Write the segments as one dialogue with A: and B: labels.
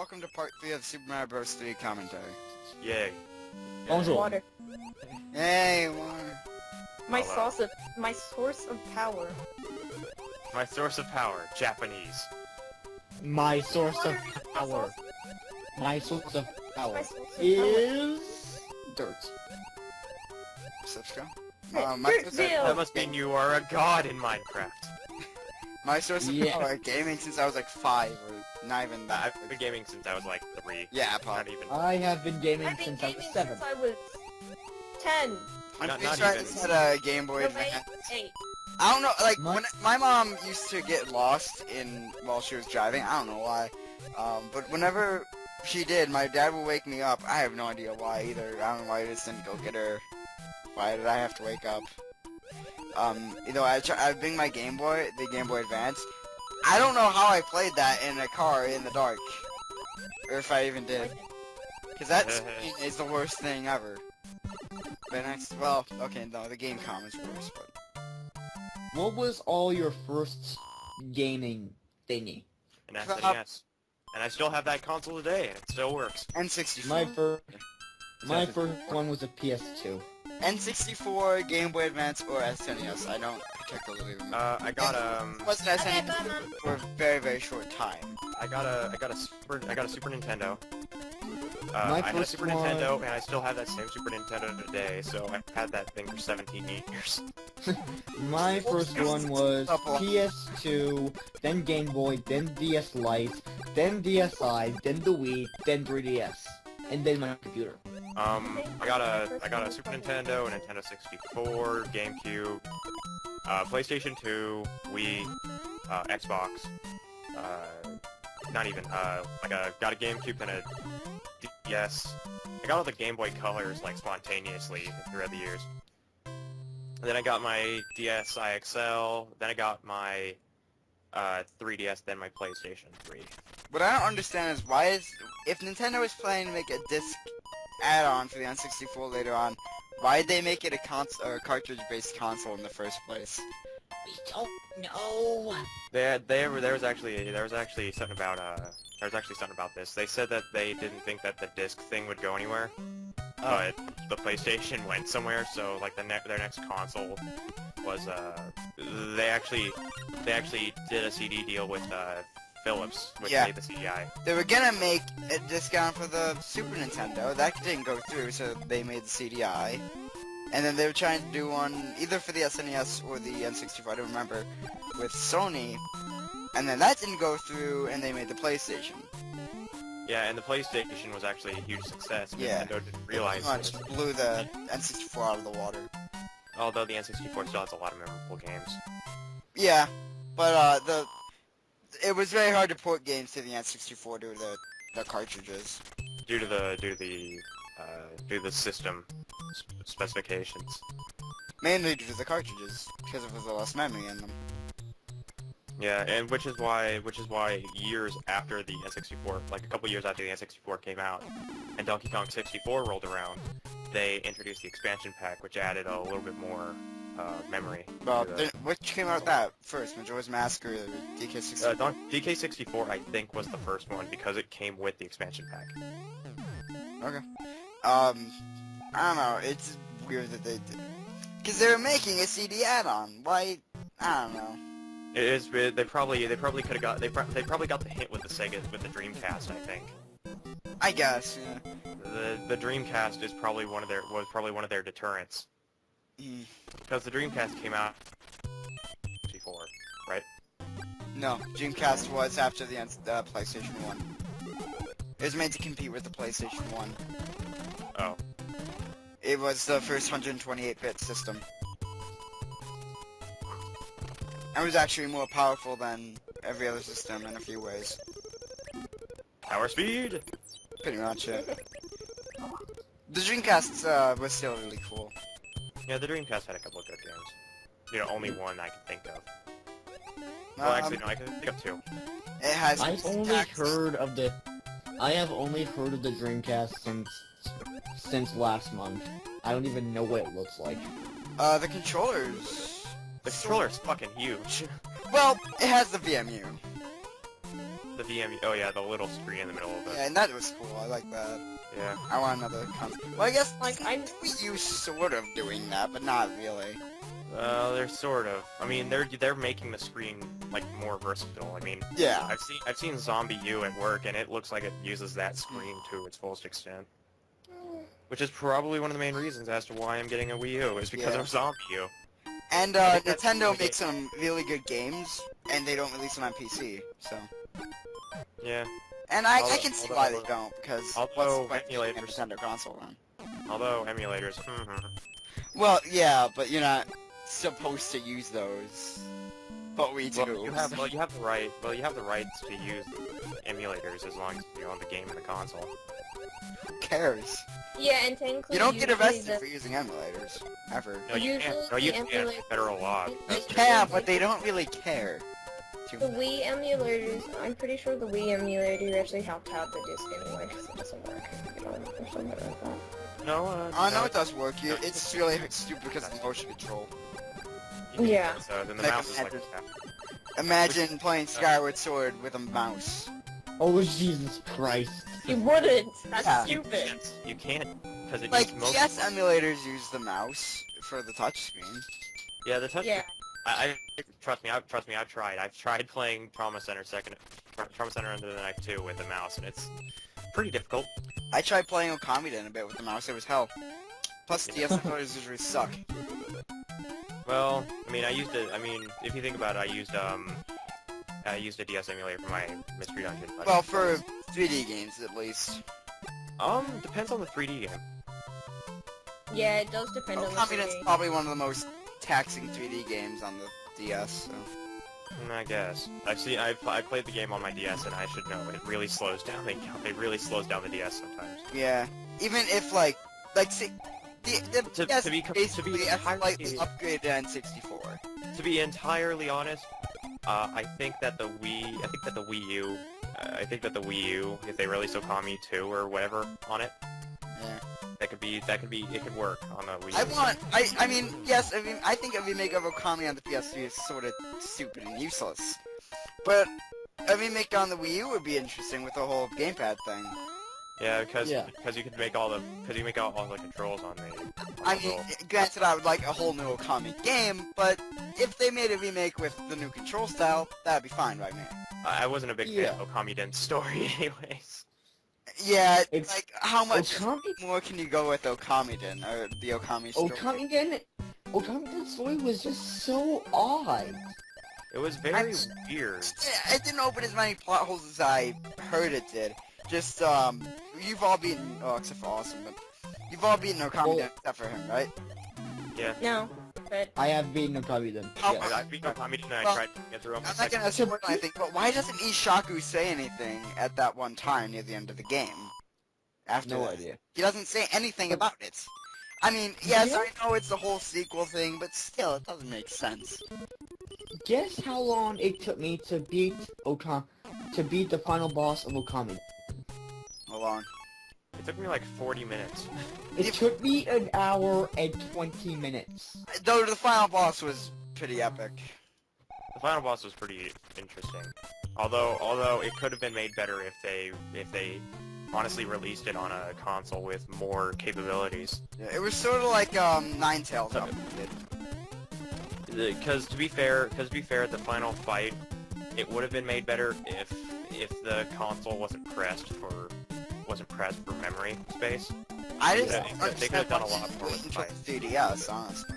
A: welcome to part 3 of Super Mario Bros. 3 commentary.
B: Yay.
C: Bonjour.
D: Water.
A: Hey, water.
D: My
B: Hello.
D: source of power.
B: My source of power, Japanese.
C: My source of
D: Water is my
C: power.
D: source-
C: My source of power
D: My source of
C: is dirt.
A: Subscribe.
D: Hey,
A: My
D: dirt
A: source,
D: Bill.
B: That must mean you are a god in Minecraft.
A: my source of
C: Yeah.
A: power, gaming since I was like 5, or not even that.
B: I've been gaming since I was like 3.
A: Yeah,
B: Not
A: probably.
B: even.
C: I have been gaming
D: I've been
C: since I was
D: gaming
C: 7.
D: since I was 10.
A: I'm
B: Not
A: pretty sure I
B: even.
A: just had a Game Boy
D: No,
A: Advance.
D: 8.
A: I don't know, like,
C: My-
A: when my mom used to get lost while she was driving, I don't know why, but whenever she did, my dad would wake me up. I have no idea why either. I don't know why I just didn't go get her. Why did I have to wake up? I bring my Game Boy, the Game Boy Advance. I don't know how I played that in a car in the dark, or if I even did, because that screen is the worst thing ever. But well, okay, no, the game com is worse, but.
C: What was all your first gaming thingy?
B: An SNES. And I still have that console today, and it still works.
A: N64.
C: My first one was a PS2.
A: N64, Game Boy Advance, or SNES. I don't particularly remember.
B: I got
A: It wasn't SNES
D: Batman.
A: for a very, very short time.
B: I got a Super Nintendo.
C: My
B: I had a
C: first
B: Super
C: one-
B: Nintendo, and I still have that same Super Nintendo today, so I've had that thing for 17 years.
C: My first one was
A: Couple.
C: PS2, then Game Boy, then DS Lite, then DSi, then the Wii, then 3DS, and then my computer.
B: I got a Super Nintendo, a Nintendo 64, GameCube, PlayStation 2, Wii, Xbox, not even, got a GameCube and a DS. I got all the Game Boy colors, like, spontaneously throughout the years. And then I got my DS IXL, then I got my, 3DS, then my PlayStation 3.
A: What I don't understand is if Nintendo is planning to make a disc add-on for the N64 later on, why did they make it a cartridge-based console in the first place?
C: We don't know.
B: There was actually something about this. They said that they didn't think that the disc thing would go anywhere, but the PlayStation went somewhere. So like their next console was they actually did a CD deal with Philips, which
A: Yeah.
B: made the CDI.
A: They were gonna make a discount for the Super Nintendo. That didn't go through, so they made the CDI. And then they were trying to do one either for the SNES or the N64, I don't remember, with Sony. And then that didn't go through, and they made the PlayStation.
B: Yeah, and the PlayStation was actually a huge success.
A: Yeah.
B: Nintendo didn't realize
A: Pretty much
B: it.
A: blew the N64 out of the water.
B: Although the N64 still has a lot of memorable games.
A: Yeah, but it was very hard to port games to the N64 due to the cartridges.
B: Due to the system specifications.
A: Mainly due to the cartridges, because there was less memory in them.
B: Yeah, and which is why years after the N64, like a couple years after the N64 came out, and Donkey Kong 64 rolled around, they introduced the expansion pack, which added a little bit more memory.
A: Well,
B: to the-
A: which came out that first? Majora's Mask or DK64?
B: DK64, I think, was the first one because it came with the expansion pack.
A: Okay. I don't know. It's weird that they did. Because they were making a CD add-on. Why? I don't know.
B: It is. They probably could have got. They probably got the hint with the Sega with the Dreamcast. I think
A: I guess. Yeah.
B: the Dreamcast was probably one of their deterrents
A: Mm.
B: because the Dreamcast came out 64, right?
A: No, Dreamcast was after the PlayStation 1. It was made to compete with the PlayStation 1.
B: Oh.
A: It was the first 128-bit system. And it was actually more powerful than every other system in a few ways.
B: Power speed.
A: Pretty much it. The Dreamcast was still really cool.
B: Yeah, the Dreamcast had a couple of good games. You know, only one I can think of. Well, actually, no, I can think of two.
A: It has.
C: I have only heard of the Dreamcast since last month. I don't even know what it looks like.
A: The controllers.
B: The controller's fucking huge.
A: Well, it has the VMU.
B: The DMU. Oh yeah, the little screen in the middle of it.
A: Yeah, and that was cool. I like that.
B: Yeah.
A: I want another console. Well, I guess
D: Like, I-
A: Wii U sort of doing that, but not really.
B: They're sort of. I mean, they're making the screen like more versatile. I mean,
A: Yeah.
B: I've seen Zombie U at work, and it looks like it uses that screen to its fullest extent. Which is probably one of the main reasons as to why I'm getting a Wii U, is because
A: Yeah.
B: of Zombie U.
A: And
B: I think that's
A: Nintendo
B: okay.
A: makes some really good games, and they don't release them on PC. So,
B: Yeah.
A: and I
B: Although-
A: can see
B: although-
A: why they don't, because
B: although
A: what's the point of making a
B: emulators-
A: Nintendo console then?
B: Although emulators,
A: Well, yeah, but you're not supposed to use those. But we do.
B: you have the right. Well, you have the rights to use emulators as long as you own the game and the console.
A: Who cares?
D: Yeah, and technically
A: You don't get
D: usually
A: arrested for using emulators ever.
B: No, you can't. No, you
D: Usually
B: can't.
D: the
B: Federal law.
D: emulator-
A: They
B: That's
A: can, but they don't really care.
D: The Wii emulators, I'm pretty sure the Wii emulator actually helped out the disc anyway, because it doesn't work. Or something like that.
B: No,
A: Oh, no,
B: no,
A: it does work. It's really stupid because of the motion control.
D: Yeah.
B: So then the
A: Like,
B: mouse is like
A: imagine-
B: that.
A: Imagine playing Skyward Sword with a mouse.
C: Oh, Jesus Christ.
D: You wouldn't! That's
A: Yeah.
D: stupid!
B: You can't, because it
A: Like,
B: needs most.
A: DS emulators use the mouse for the touchscreen.
B: Yeah, the touch.
D: Yeah.
B: I trust me. I've tried. I've tried playing Trauma Center Under the Knife 2 with the mouse, and it's pretty difficult.
A: I tried playing Okamiden a bit with the mouse. It was hell. Plus, DS emulators usually suck.
B: Well, I mean, if you think about it, I used a DS emulator for my Mystery Dungeon. But,
A: Well, for 3D games at least.
B: depends on the 3D game.
D: Yeah, it does depend on the
A: Okamiden's
D: 3D.
A: probably one of the most taxing 3D games on the DS. So.
B: I guess. I played the game on my DS, and I should know it really slows down. It really slows down the DS sometimes.
A: Yeah. Even if see, the
B: To
A: DS
B: be
A: basically a
B: entirely-
A: slightly upgraded N64.
B: To be entirely honest, I think that the Wii U, if they release Okami 2 or whatever on it,
A: Yeah.
B: it could work on the Wii U.
A: I think a remake of Okami on the PS3 is sort of stupid and useless. But a remake on the Wii U would be interesting with the whole gamepad thing.
B: Yeah, because
C: Yeah.
B: you can make all the controls on the.
A: I mean, granted, I would like a whole new Okami game, but if they made a remake with the new control style, that'd be fine by me.
B: I wasn't a big fan of Okami Den's story, anyways.
A: Yeah,
C: It's-
A: like, how much
C: Okami-
A: more can you go with Okamiden, or the Okami story?
C: Okamiden's story was just so odd.
B: It was very weird.
A: It didn't open as many plot holes as I heard it did. Just, you've all beaten, except for Awesome, but you've all beaten Okamiden except for him, right?
D: No, but
C: I have beaten Okamiden.
A: How-
C: Yes.
B: I beat Okami Den, and I
A: Well,
B: tried to get through him.
A: I'm not gonna spoil anything, but why doesn't Ishaku say anything at that one time near the end of the game? After
C: No
A: that?
C: idea.
A: He doesn't say anything about it. I mean, yes,
C: Yeah.
A: I know it's the whole sequel thing, but still, it doesn't make sense.
C: Guess how long it took me to beat the final boss of Okami?
A: Hold on.
B: It took me like 40 minutes.
C: It took me an hour and 20 minutes.
A: Though the final boss was pretty epic.
B: The final boss was pretty interesting. Although it could have been made better if they honestly released it on a console with more capabilities.
A: Yeah, it was sort of like Ninetales
B: Okay.
A: updated.
B: Because to be fair, the final fight, it would have been made better if the console wasn't pressed for memory space.
A: I didn't
B: They could have
A: understand
B: done a
A: what
B: lot more with the
A: until
B: fight.
A: 3DS, honestly.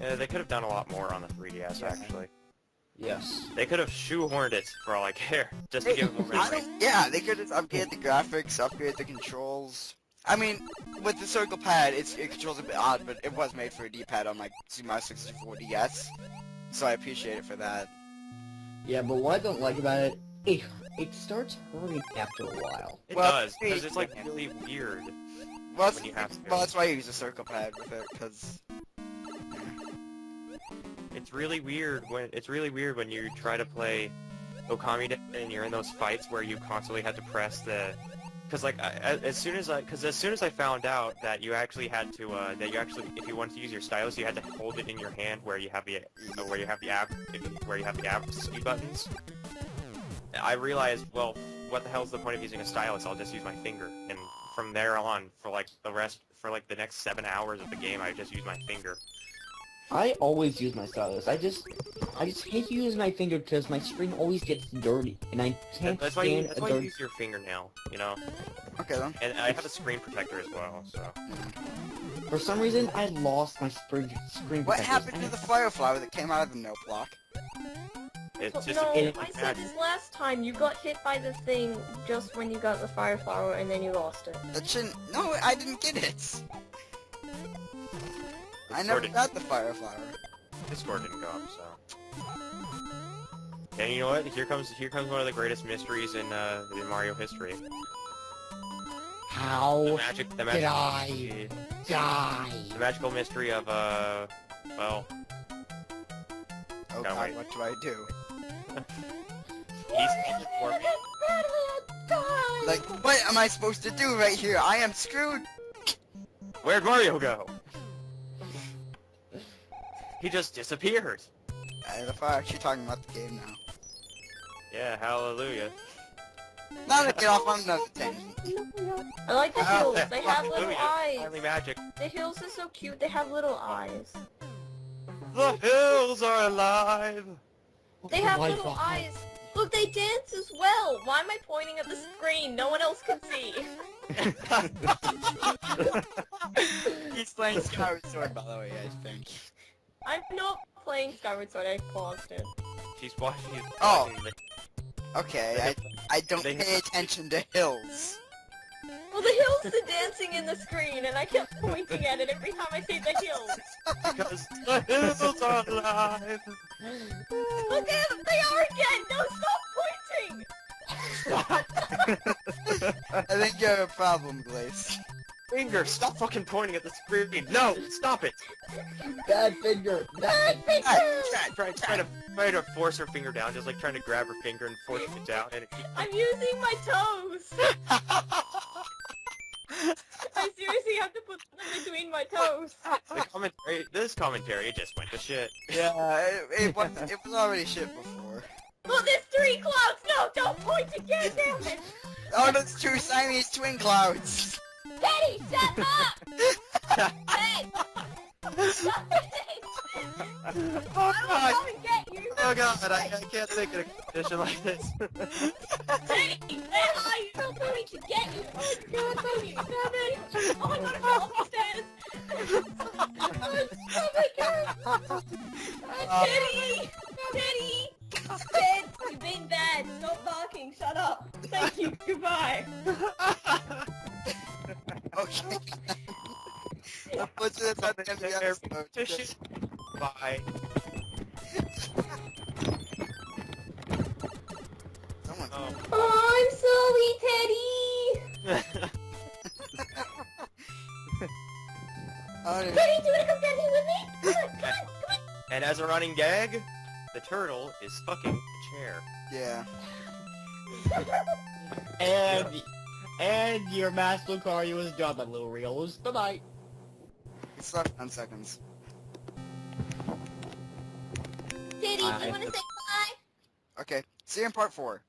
B: They could have done a lot more on the 3DS actually.
C: Yes.
B: They could have shoehorned it for all I care, just to give them more memory.
A: Yeah, they could just upgrade the graphics, upgrade the controls. I mean, with the circle pad, it controls a bit odd, but it was made for a D-pad on like Super Mario 64 DS, so I appreciate it for that.
C: Yeah, but what I don't like about it starts hurting after a while.
B: It
A: Well,
B: does, because it's like really weird.
A: Well,
B: When you have to.
A: that's why I use a circle pad with it, because...
B: It's really weird when you try to play Okami Den and you're in those fights where you constantly have to press the, because like as soon as I found out that you actually had to if you wanted to use your stylus you had to hold it in your hand where you have the app ski buttons, I realized, well, what the hell's the point of using a stylus? I'll just use my finger. And from there on, for like the next 7 hours of the game, I just use my finger.
C: I always use my stylus. I just hate to use my finger because my screen always gets dirty, and I can't
B: That's why you
C: stand a
B: you
C: dirty.
B: use your fingernail, you know?
A: Okay then.
B: And I have a screen protector as well, so...
C: For some reason, I lost my screen
A: What
C: protectors.
A: happened to the fireflower that came out of the note block?
B: It's just
D: No,
B: a
D: I said this last time. You got hit by the thing just when you got the fire flower, and then you lost it.
A: That shouldn't... No, I didn't get it! I never
B: Discord
A: got the fireflower.
B: the score didn't go up, so... And you know what? Here comes one of the greatest mysteries in Mario history.
C: How
B: The magic
C: did I die?
B: the magical mystery of well,
A: Oh
B: No,
A: god,
B: wait.
A: what do I do?
B: he's for me.
A: Like, what am I supposed to do right here? I am screwed!
B: Where'd Mario go? He just disappeared.
A: If I'm actually talking about the game now.
B: Yeah, hallelujah.
A: Now to get off on another tangent.
D: I like the
A: Oh,
D: hills. They have little
B: Hallelujah.
D: eyes.
B: Finally magic.
D: The hills are so cute. They have little eyes.
B: The hills are alive.
D: They have
C: my
D: little
C: God.
D: eyes. Look, they dance as well. Why am I pointing at the screen? No one else can see.
A: He's playing Skyward Sword, by the way, I think.
D: I'm not playing Skyward Sword. I paused it.
B: She's watching.
A: Oh.
B: the-
A: Okay, I don't
B: They-
A: pay attention to hills.
D: Well, the hills are dancing in the screen, and I kept pointing at it every time I say the hills.
B: Because the hills are alive.
D: Look at them. They are again. No, stop pointing.
A: I think you have a problem, Glaze.
B: Finger, stop fucking pointing at the screen. No, stop it.
C: Bad finger. Bad
B: Try to force her finger down, just like trying to grab her finger and force it down, and it keeps...
D: I'm using my toes. I seriously have to put them between my toes.
B: This commentary just went to shit.
A: Yeah, it was already shit before.
D: Look, there's 3 clouds. No, don't point again, damn it.
A: Oh, that's 2 Siamese twin clouds!
D: Teddy, shut up. Hey. Stop it.
B: Oh
D: I
B: god!
D: will come and get you.
B: Oh god, I can't think of a condition like this.
D: Teddy, where are you? I'm going to get you. Oh god, Teddy, Teddy. Oh my god, I fell off the stairs. Oh my god. Teddy, Teddy. Ted, you've been bad. Stop barking. Shut up. Thank you. Goodbye.
A: Okay. Unfortunately, that's the end of the episode.
B: To shit. Bye.
A: Someone's...
B: Oh.
D: Oh, I'm sorry, Teddy.
A: Oh,
D: Teddy, do you want to come down here with me? Come on, come on, come
B: And as a running gag, the turtle is fucking the chair.
A: yeah.
C: And your Master Lucario is done, my little reels. Bye-bye.
A: It's left 10 seconds.
D: on. Teddy, do you want to say bye?
A: Okay, see you in part 4.